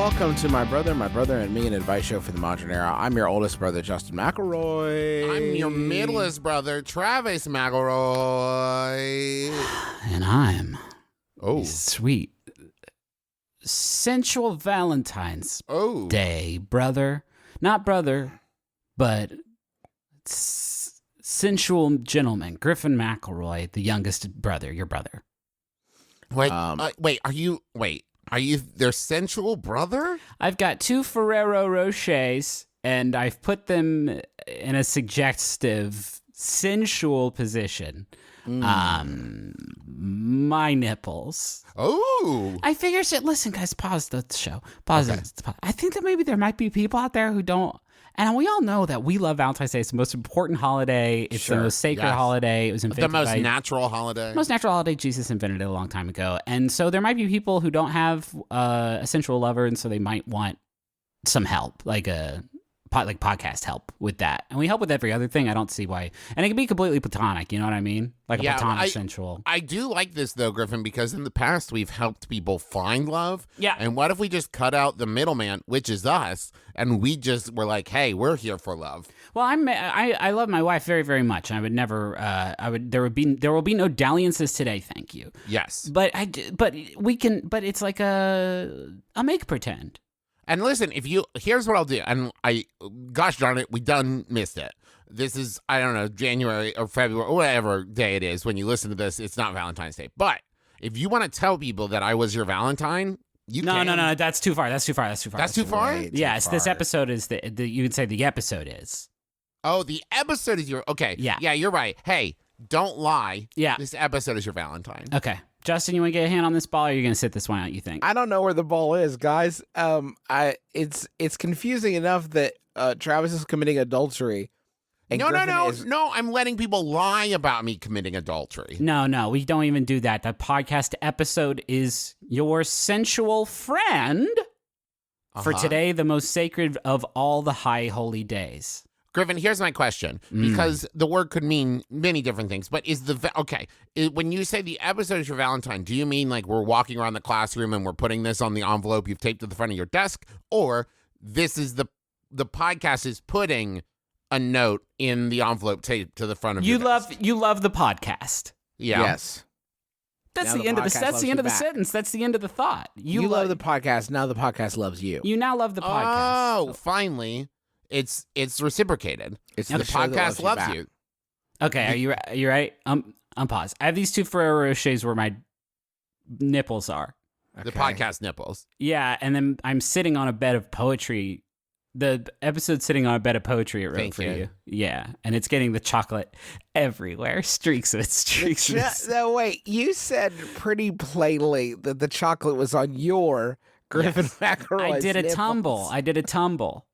welcome to My Brother, and Me, an advice show for the modern era. I'm your oldest brother, Justin McElroy. I'm your middlest brother, Travis McElroy. And I'm sweet, sensual Valentine's Day brother. Not brother, but sensual gentleman, Griffin McElroy, the youngest brother, your brother. Wait, are you their sensual brother? I've got 2 Ferrero Rochers, and I've put them in a suggestive, sensual position. My nipples. Oh. I figure, listen, guys, pause the show. Pause it. I think that maybe there might be people out there who don't. And we all know that we love Valentine's Day. It's the most important holiday. It's the most sacred holiday. It was invented the most natural holiday. Most natural holiday. Jesus invented it a long time ago. And so there might be people who don't have a sensual lover, and so they might want some help, like podcast help with that. And we help with every other thing. I don't see why. And it can be completely platonic. You know what I mean? Like a platonic sensual. I do like this, though, Griffin, because in the past we've helped people find love. Yeah. And what if we just cut out the middleman, which is us, and we just were like, hey, we're here for love. Well, I love my wife very, very much. I would never. There will be no dalliances today. Thank you. Yes. But we can. But it's like a make pretend. And listen, here's what I'll do. And gosh darn it, we done missed it. This is, I don't know, January or February or whatever day it is. When you listen to this, it's not Valentine's Day. But if you want to tell people that I was your Valentine, you can. No, that's too far. That's too far. That's too far? Yes, this episode is you would say the episode is. Oh, the episode is your, okay. Yeah, you're right. Hey, don't lie. Yeah. This episode is your Valentine. Okay. Justin, you want to get a hand on this ball, or are you going to sit this one out, you think? I don't know where the ball is, guys. It's confusing enough that Travis is committing adultery. And No, I'm letting people lie about me committing adultery. No, we don't even do that. The podcast episode is your sensual friend for today, the most sacred of all the high holy days. Griffin, here's my question, because the word could mean many different things, but when you say the episode is your Valentine, do you mean like we're walking around the classroom and we're putting this on the envelope you've taped to the front of your desk, or this is the podcast is putting a note in the envelope taped to the front of your desk? You love the podcast. Yeah. Yes. That's the end of the sentence. That's the end of the thought. You love the podcast. Now the podcast loves you. You now love the podcast. Oh, finally. It's reciprocated. It's the podcast loves you. Okay, are you right? I'm paused. I have these 2 Ferrero Rochers where my nipples are. The podcast nipples. Yeah, and then I'm sitting on a bed of poetry. The episode's sitting on a bed of poetry it wrote Thank for you. you. Yeah, and it's getting the chocolate everywhere. Streaks of it. No, wait. You said pretty plainly that the chocolate was on your Griffin McElroy's I did a nipples. tumble. I did a tumble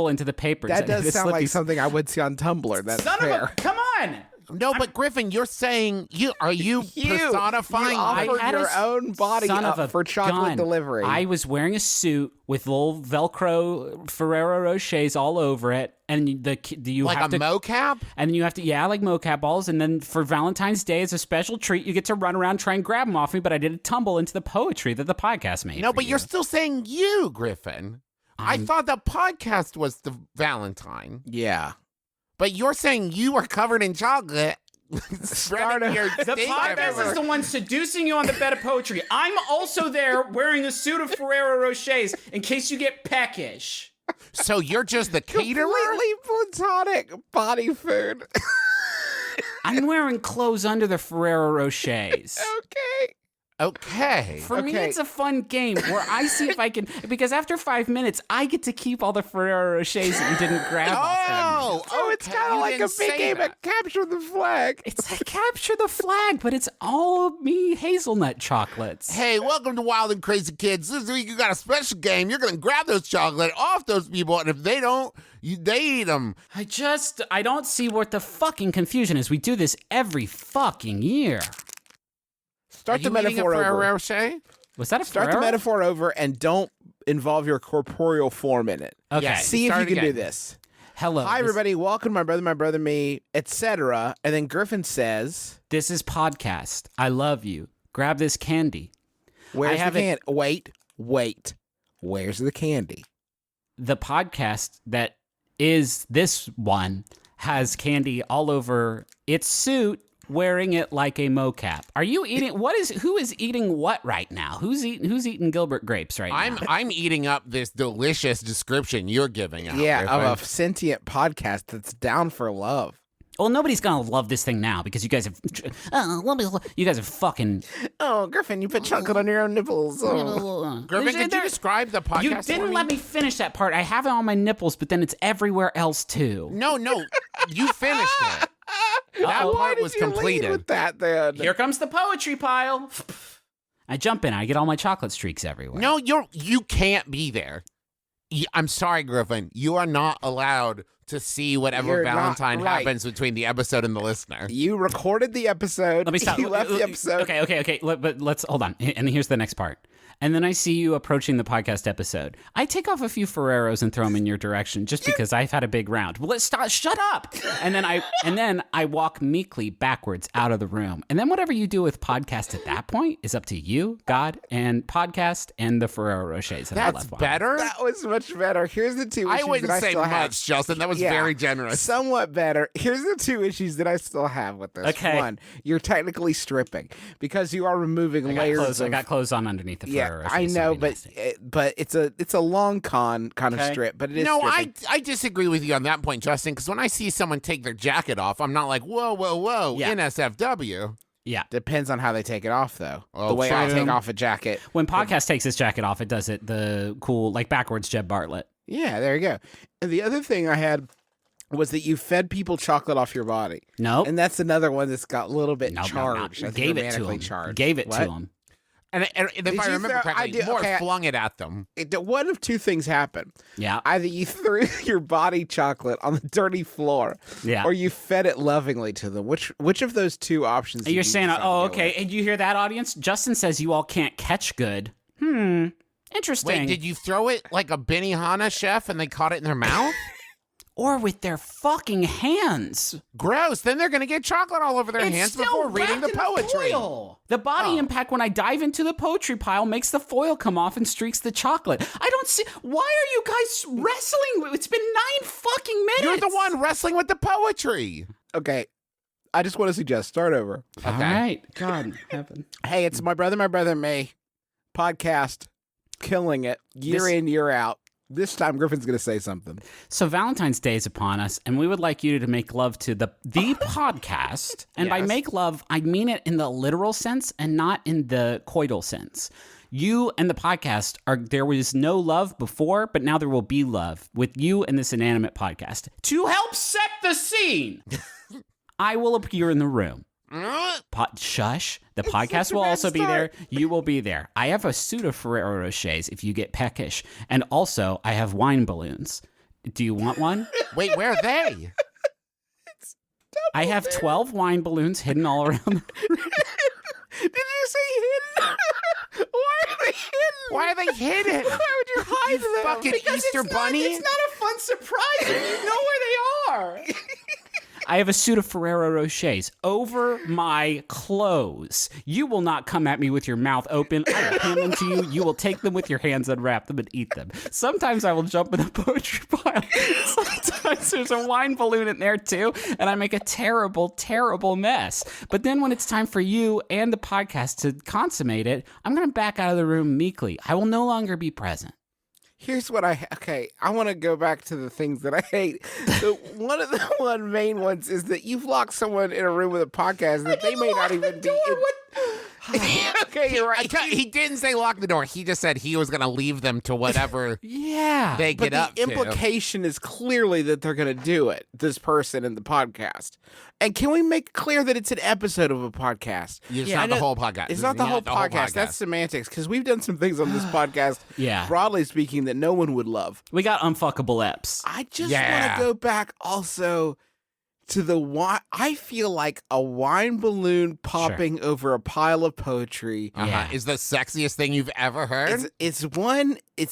into the papers. That does sound like something I would see on Tumblr. That's fair. Come on! No, but Griffin, you're saying are you personifying? You offered your own body up for chocolate delivery. I was wearing a suit with little Velcro Ferrero Rochers all over it, and you like have to mocap, and then you have to like mocap balls, and then for Valentine's Day as a special treat, you get to run around try and grab them off me. But I did a tumble into the poetry that the podcast made. No, but you're still saying you, Griffin. I thought the podcast was the Valentine. Yeah. But you're saying you are covered in chocolate. The podcast is the one seducing you on the bed of poetry. I'm also there wearing a suit of Ferrero Rochers in case you get peckish. So you're just the caterer? Completely platonic body food. I'm wearing clothes under the Ferrero Rochers. Okay. For me, it's a fun game where I see if I can, because after 5 minutes, I get to keep all the Ferrero Rochers that you didn't grab off them. So it's kind of like a big game of capture the flag. It's like capture the flag, but it's all of me hazelnut chocolates. Hey, welcome to Wild and Crazy Kids. This week you got a special game. You're going to grab those chocolate off those people, and if they don't, they eat them. I don't see what the fucking confusion is. We do this every fucking year. Start the metaphor over. Was that a Start the metaphor over and don't involve your corporeal form in it. Okay. Yeah, see if you can do this. Hello. Hi, everybody. Welcome to My Brother, Me, etc. And then Griffin says, this is podcast. I love you. Grab this candy. Where's the candy? Wait. Where's the candy? The podcast that is this one has candy all over its suit, wearing it like a mocap. Are you eating? Who is eating what right now? Who's eating Gilbert grapes right now? I'm eating up this delicious description you're giving out. Yeah, Griffin. of a sentient podcast that's down for love. Well, nobody's gonna love this thing now because you guys have. You guys have fucking. Oh, Griffin, you put chocolate on your own nipples. Oh. Griffin, could you describe the podcast? You for didn't me? let me finish that part. I have it on my nipples, but then it's everywhere else too. No, you finished it. That Why part did was you lead completed. with that then? Here comes the poetry pile. I jump in. I get all my chocolate streaks everywhere. No, you can't be there. I'm sorry, Griffin. You are not allowed to see whatever You're not Valentine right. happens between the episode and the listener. You recorded the episode. Let me stop. You left the episode. Okay. But let's hold on. And here's the next part. And then I see you approaching the podcast episode. I take off a few Ferreros and throw them in your direction just because I've had a big round. Well, let's stop. Shut up. And then I walk meekly backwards out of the room. And then whatever you do with podcast at that point is up to you, God, and podcast and the Ferrero Rochers. That I That's left behind. better? That was much better. Here's the two issues I wouldn't that I say still much, have. Justin. That was Yeah. very generous. Somewhat better. Here's the two issues that I still have with this. Okay. One, you're technically stripping because you are removing layers I of... got clothes on underneath the Ferrero Yeah, Rochers. I so know, it'd be nasty. but it's a long con kind of Okay. strip, but it is No, stripping. I disagree with you on that point, Justin, because when I see someone take their jacket off, I'm not like, whoa, Yeah. NSFW. Yeah. Depends on how they take it off, though. Oh, the way I true. take off a jacket. When podcast takes his jacket off, it does it the cool, like backwards Jeb Bartlett. Yeah, there you go. And the other thing I had was that you fed people chocolate off your body. Nope. And that's another one that's got a little bit Nope, charged. I think Gave it to romantically him. charged. Gave it What? to him. And if Did I you remember throw- correctly, I did- more okay, flung it at them. One of two things happened. Yeah. Either you threw your body chocolate on the dirty floor, Yeah. or you fed it lovingly to them. Which of those two options? You're did you saying, decide to oh, go okay. with? And you hear that, audience? Justin says you all can't catch good. Interesting. Wait, did you throw it like a Benihana chef and they caught it in their mouth? Or with their fucking hands. Gross. Then they're going to get chocolate all over their It's hands still before reading the wrapped in poetry. foil. The body Oh. impact when I dive into the poetry pile makes the foil come off and streaks the chocolate. I don't see. Why are you guys wrestling? It's been 9 fucking minutes. You're the one wrestling with the poetry. Okay, I just want to suggest start over. All right. God, heaven. Hey, it's my brother, me podcast, killing it year in, year out. This time, Griffin's going to say something. So Valentine's Day is upon us, and we would like you to make love to the podcast. And by Yes. make love, I mean it in the literal sense and not in the coital sense. You and the podcast there was no love before, but now there will be love with you and this inanimate podcast. To help set the scene, I will appear in the room. Shush. The podcast will also be there. You will be there. I have a suit of Ferrero Rochers if you get peckish. And also, I have wine balloons. Do you want one? Wait, where are they? I have 12 wine balloons hidden all around. Did you say hidden? Why are they hidden? Why are they hidden? Why would you hide them? fucking Easter bunny? It's not a fun surprise if you know where they are. I have a suit of Ferrero Rochers over my clothes. You will not come at me with your mouth open. I will hand them to you. You will take them with your hands, unwrap them, and eat them. Sometimes I will jump in a poetry pile. Sometimes there's a wine balloon in there too, and I make a terrible, terrible mess. But then when it's time for you and the podcast to consummate it, I'm going to back out of the room meekly. I will no longer be present. Here's what I want to go back to the things that I hate. One of the main ones is that you've locked someone in a room with a podcast that they may not even be in. Okay, you're right. He didn't say lock the door. He just said he was going to leave them to whatever Yeah. they But get up the to. implication is clearly that they're going to do it, this person in the podcast. And can we make clear that it's an episode of a podcast? It's I not the know- whole podcast. It's not the whole podcast. That's semantics, because we've done some things on this podcast, Yeah. broadly speaking, that no one would love. We got unfuckable eps. I just Yeah. want to go back also to the wine. I feel like a wine balloon popping over a pile of poetry. Yeah. Is the sexiest thing you've ever heard. It's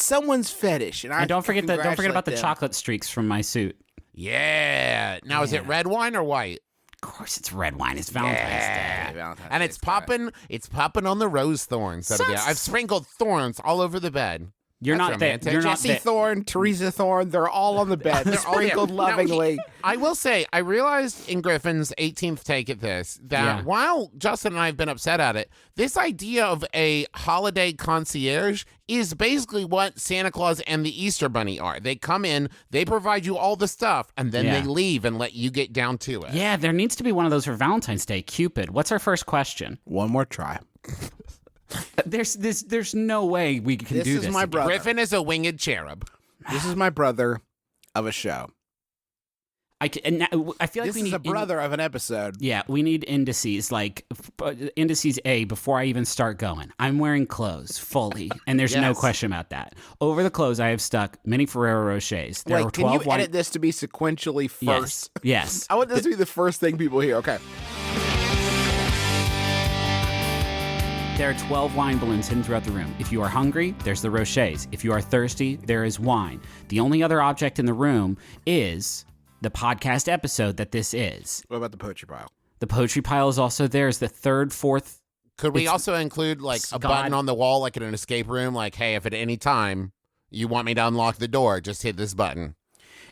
someone's fetish, and And don't forget about the congratulate them. chocolate streaks from my suit. Yeah. Now, is it red wine or white? Of course, it's red wine. It's Valentine's Day. Valentine's And Day it's product. popping. It's popping on the rose thorns. I've sprinkled thorns all over the bed. You're That's not there. romantic. You're not Jesse there. Thorne, Teresa Thorne, they're all on the bed, They're all there. sprinkled Now, lovingly. I will say, I realized in Griffin's 18th take at this that while Justin and I have been upset at it, this idea of a holiday concierge is basically what Santa Claus and the Easter Bunny are. They come in, they provide you all the stuff, and then they leave and let you get down to it. Yeah, there needs to be one of those for Valentine's Day. Cupid, what's our first question? One more try. There's no way we can do this. This is my brother. Griffin is a winged cherub. This is my brother of a show. I feel like This we is need a brother of an episode. Yeah, we need indices, like indices A before I even start going. I'm wearing clothes fully, and there's no question about that. Over the clothes, I have stuck mini Ferrero Rochers. There are 12 can you edit this to be sequentially first? Yes. I want this to be the first thing people hear. Okay. There are 12 wine balloons hidden throughout the room. If you are hungry, there's the Rochers. If you are thirsty, there is wine. The only other object in the room is the podcast episode that this is. What about the poetry pile? The poetry pile is also there. It's the third, fourth. Could we also include like a button on the wall, like in an escape room? Like, hey, if at any time you want me to unlock the door, just hit this button.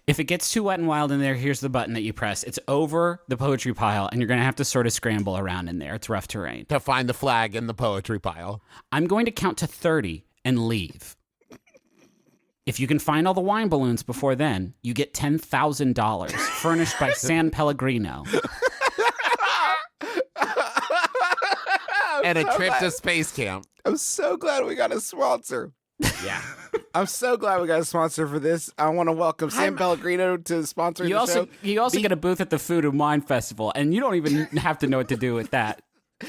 If it gets too wet and wild in there, here's the button that you press. It's over the poetry pile, and you're going to have to sort of scramble around in there. It's rough terrain. To find the flag in the poetry pile. I'm going to count to 30 and leave. If you can find all the wine balloons before then, you get $10,000 furnished by San Pellegrino. And a trip to space camp. I'm so glad we got a sponsor. Yeah. I'm so glad we got a sponsor for this. I want to welcome San Pellegrino to sponsor the show. You also get a booth at the Food and Wine Festival, and you don't even have to know what to do with that.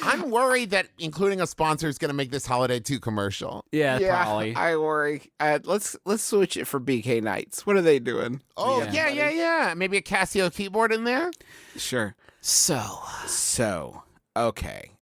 I'm worried that including a sponsor is going to make this holiday too commercial. Yeah, probably. I worry. Let's switch it for BK Nights. What are they doing? Oh, yeah. Maybe a Casio keyboard in there? Sure. So, Okay.